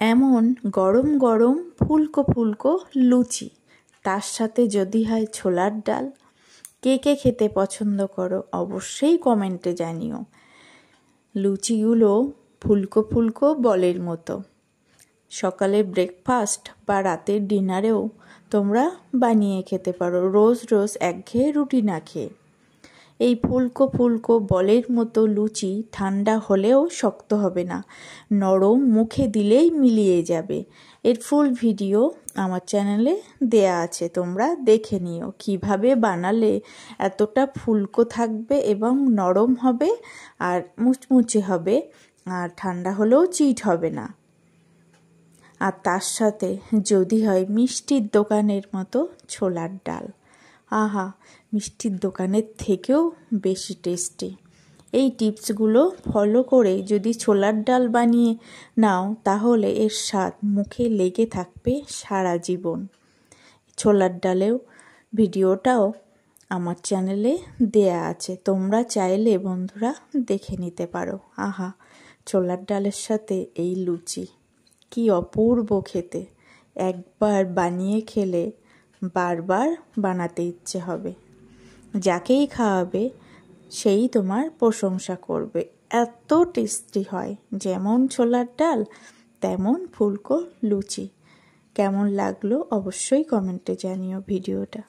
এমন গরম গরম ফুলকো ফুলকো লুচি, তার সাথে যদি হয় ছোলার ডাল। কে কে খেতে পছন্দ করো অবশ্যই কমেন্টে জানিও। লুচিগুলো ফুলকো ফুলকো বলের মতো। সকালে ব্রেকফাস্ট বা রাতের ডিনারেও তোমরা বানিয়ে খেতে পারো, রোজ রোজ একঘেয়ে রুটি না খেয়ে। এই ফুলকো ফুলকো বলের মতো লুচি ঠান্ডা হলেও শক্ত হবে না, নরম, মুখে দিলেই মিলিয়ে যাবে। এর ফুল ভিডিও আমার চ্যানেলে দেয়া আছে, তোমরা দেখে নিও কিভাবে বানালে এতটা ফুলকো থাকবে এবং নরম হবে আর মুচমুচে হবে, আর ঠান্ডা হলেও চিট হবে না। আর তার সাথে যদি হয় মিষ্টির দোকানের মতো ছোলার ডাল, আহা, মিষ্টির দোকানের থেকেও বেশি টেস্টি। এই টিপসগুলো ফলো করে যদি ছোলার ডাল বানিয়ে নাও তাহলে এর স্বাদ মুখে লেগে থাকবে সারা জীবন। ছোলার ডালেও ভিডিওটাও আমার চ্যানেলে দেয়া আছে, তোমরা চাইলে বন্ধুরা দেখে নিতে পারো। আহা, ছোলার ডালের সাথে এই লুচি কি অপূর্ব খেতে! একবার বানিয়ে খেলে বারবার বানাতে ইচ্ছে হবে। যাকেই খাওয়াবে সেই তোমার প্রশংসা করবে, এত টেস্টি হয়। যেমন ছোলার ডাল তেমন ফুলকো লুচি। কেমন লাগলো অবশ্যই কমেন্টে জানিও ভিডিওটা।